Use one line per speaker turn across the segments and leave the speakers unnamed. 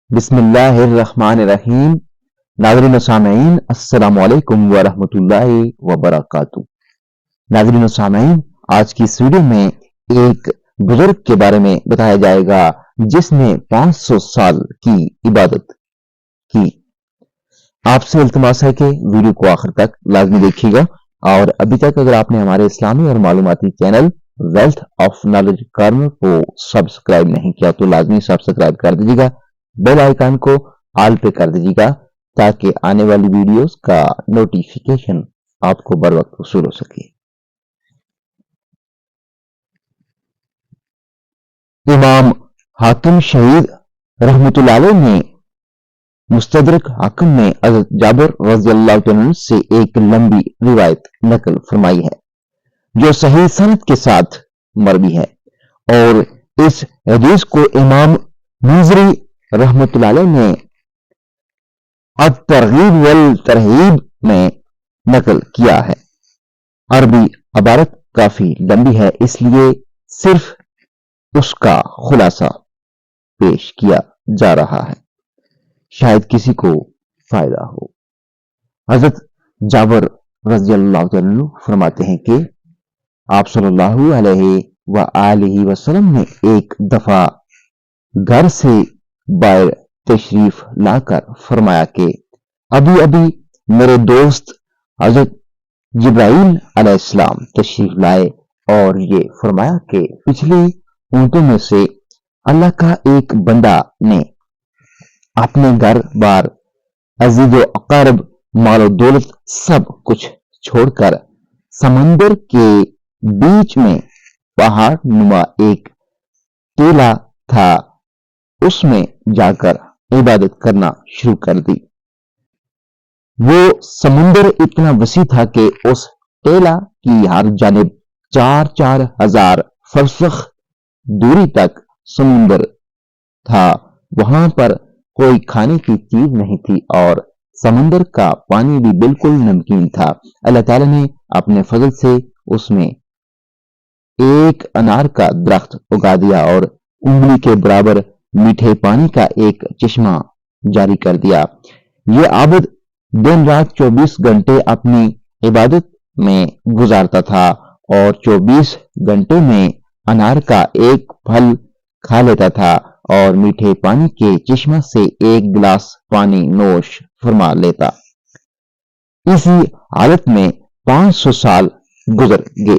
بسم اللہ الرحمن الرحیم۔ ناظرین و سامعین، السلام علیکم ورحمۃ اللہ وبرکاتہ۔ ناظرین و سامعین، آج کی اس ویڈیو میں ایک بزرگ کے بارے میں بتایا جائے گا جس نے 500 سال کی عبادت کی۔ آپ سے التماس ہے کہ ویڈیو کو آخر تک لازمی دیکھیے گا، اور ابھی تک اگر آپ نے ہمارے اسلامی اور معلوماتی channel wealth of knowledge corner کو سبسکرائب نہیں کیا تو لازمی سبسکرائب کر دیجیے گا، بیل آئیکن کو آل پہ کر دیجیے گا تاکہ آنے والی ویڈیوز کا نوٹیفیکیشن آپ کو بر وقت وصول ہو سکے۔ امام حاکم شہید رحمت اللہ علیہ نے مستدرک حاکم میں حضرت جابر رضی اللہ عنہ سے ایک لمبی روایت نقل فرمائی ہے جو صحیح سند کے ساتھ مروی ہے، اور اس حدیث کو امام منذری رحمت اللہ علیہ نے الترغیب والترہیب میں نقل کیا ہے۔ عربی عبارت کافی لمبی ہے، اس لیے صرف اس کا خلاصہ پیش کیا جا رہا ہے، شاید کسی کو فائدہ ہو۔ حضرت جابر رضی اللہ عنہ فرماتے ہیں کہ آپ صلی اللہ علیہ وآلہ وسلم نے ایک دفعہ گھر سے باہر تشریف لا کر فرمایا کہ ابھی ابھی میرے دوست حضرت جبرائیل علیہ السلام تشریف لائے اور یہ فرمایا کہ پچھلی اونٹوں میں سے اللہ کا ایک بندہ نے اپنے گھر بار عزیز و اقارب مال و دولت سب کچھ چھوڑ کر سمندر کے بیچ میں پہاڑ نما ایک ٹیلا تھا اس میں جا کر عبادت کرنا شروع کر دی۔ وہ سمندر اتنا وسیع تھا کہ اس ٹیلا کی ہر جانب 4,000 فرسخ دوری تک سمندر تھا۔ وہاں پر کوئی کھانے کی چیز نہیں تھی اور سمندر کا پانی بھی بالکل نمکین تھا۔ اللہ تعالی نے اپنے فضل سے اس میں ایک انار کا درخت اگا دیا اور انگلی کے برابر میٹھے پانی کا ایک چشمہ جاری کر دیا۔ یہ عابد دن رات 24 گھنٹے اپنی عبادت میں گزارتا تھا اور 24 گھنٹے میں انار کا ایک پھل کھا لیتا تھا اور میٹھے پانی کے چشمہ سے ایک گلاس پانی نوش فرما لیتا۔ اسی حالت میں 500 سال گزر گئے۔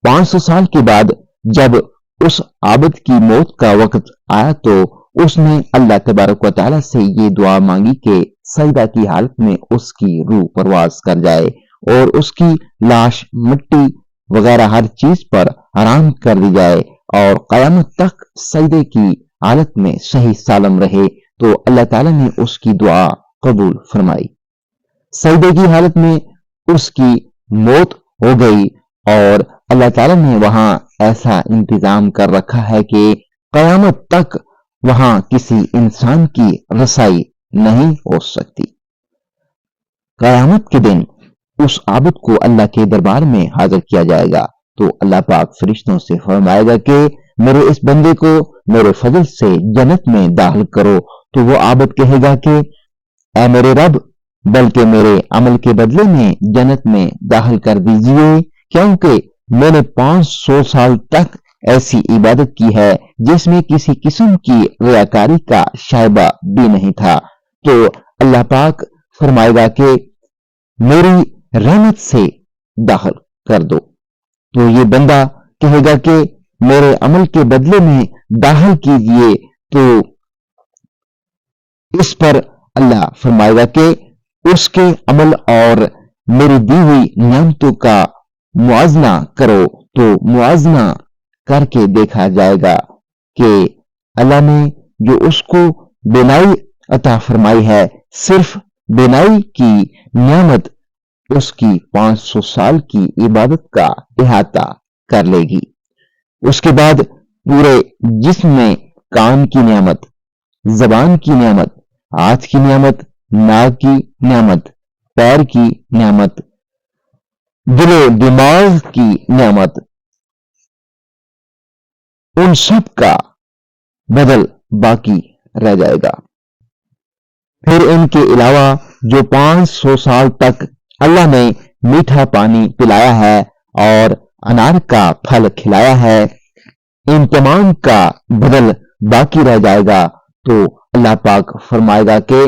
500 سال کے بعد جب اس عابد کی موت کا وقت آیا تو اس نے اللہ تبارک و تعالی سے یہ دعا مانگی کہ سجدہ کی حالت میں اس کی روح پرواز کر جائے اور اس کی لاش مٹی وغیرہ ہر چیز پر حرام کر دی جائے اور قیامت تک سجدے کی حالت میں صحیح سالم رہے، تو اللہ تعالی نے اس کی دعا قبول فرمائی۔ سجدے کی حالت میں اس کی موت ہو گئی اور اللہ تعالی نے وہاں ایسا انتظام کر رکھا ہے کہ قیامت تک وہاں کسی انسان کی رسائی نہیں ہو سکتی۔ قیامت کے دن اس عابد کو اللہ کے دربار میں حاضر کیا جائے گا تو اللہ پاک فرشتوں سے فرمائے گا کہ میرے اس بندے کو میرے فضل سے جنت میں داخل کرو، تو وہ عابد کہے گا کہ اے میرے رب، بلکہ میرے عمل کے بدلے میں جنت میں داخل کر دیجئے، کیونکہ میں نے 500 سال تک ایسی عبادت کی ہے جس میں کسی قسم کی ریاکاری کا شائبہ بھی نہیں تھا۔ تو اللہ پاک فرمائے گا کہ میری رحمت سے داخل کر دو، تو یہ بندہ کہے گا کہ میرے عمل کے بدلے میں داخل کیجئے، تو اس پر اللہ فرمائے گا کہ اس کے عمل اور میری دی ہوئی نعمتوں کا موازنہ کرو، تو موازنہ کر کے دیکھا جائے گا کہ اللہ نے جو اس کو بینائی عطا فرمائی ہے، صرف بینائی کی نعمت اس کی 500 سال کی عبادت کا احاطہ کر لے گی۔ اس کے بعد پورے جسم میں کان کی نعمت، زبان کی نعمت، ہاتھ کی نعمت، ناک کی نعمت، پیر کی نعمت، دل و دماغ کی نعمت، ان سب کا بدل باقی رہ جائے گا۔ پھر ان کے علاوہ جو 500 سال تک اللہ نے میٹھا پانی پلایا ہے اور انار کا پھل کھلایا ہے، ان تمام کا بدل باقی رہ جائے گا، تو اللہ پاک فرمائے گا کہ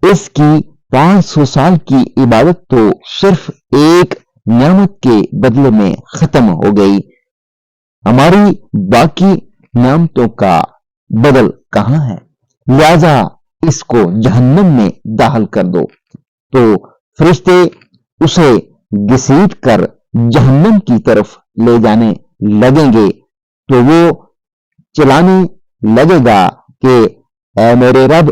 اس کی 500 سال کی عبادت تو صرف ایک نعمت کے بدلے میں ختم ہو گئی، ہماری باقی نعمتوں کا بدل کہاں ہے؟ لہذا اس کو جہنم میں داخل کر دو۔ تو فرشتے اسے گھسیٹ کر جہنم کی طرف لے جانے لگیں گے، تو وہ چلانے لگے گا کہ اے میرے رب،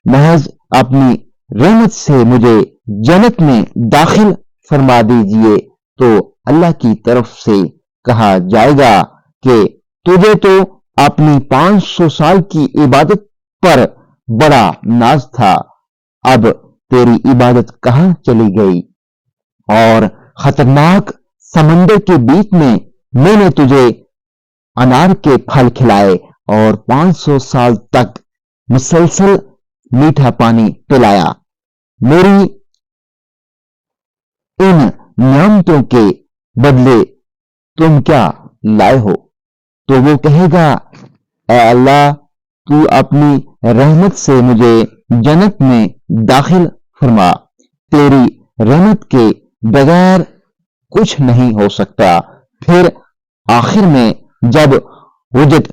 محض اپنی رحمت سے مجھے جنت میں داخل فرما دیجئے۔ تو اللہ کی طرف سے کہا جائے گا کہ تجھے تو اپنی 500 سال کی عبادت پر بڑا ناز تھا، اب تیری عبادت کہاں چلی گئی؟ اور خطرناک سمندر کے بیچ میں نے تجھے انار کے پھل کھلائے اور 500 سال تک مسلسل میٹھا پانی پلایا، میری ان نعمتوں کے بدلے تم کیا لائے ہو؟ تو وہ کہے گا اے اللہ، تو اپنی رحمت سے مجھے جنت میں داخل فرما، تیری رحمت کے بغیر کچھ نہیں ہو سکتا۔ پھر آخر میں جب حجت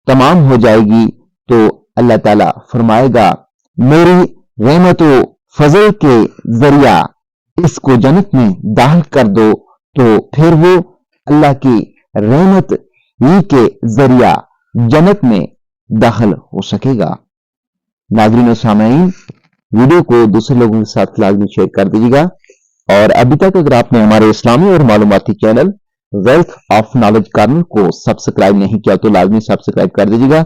تمام ہو جائے گی تو اللہ تعالیٰ فرمائے گا میری رحمت و فضل کے ذریعہ اس کو جنت میں داخل کر دو، تو پھر وہ اللہ کی رحمت ہی کے ذریعہ جنت میں داخل ہو سکے گا۔ ناظرین و سامعین، ویڈیو کو دوسرے لوگوں کے ساتھ لازمی شیئر کر دیجیے گا، اور ابھی تک اگر آپ نے ہمارے اسلامی اور معلوماتی channel wealth of knowledge corner کو سبسکرائب نہیں کیا تو لازمی سبسکرائب کر دیجیے گا،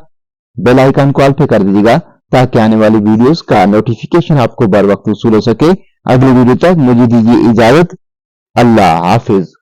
بیل آئیکن کو آل پہ کر دیجیے گا تاکہ آنے والی ویڈیوز کا نوٹیفیکیشن آپ کو بر وقت وصول ہو سکے۔ اگلی ویڈیو تک مجھے دیجیے اجازت، اللہ حافظ۔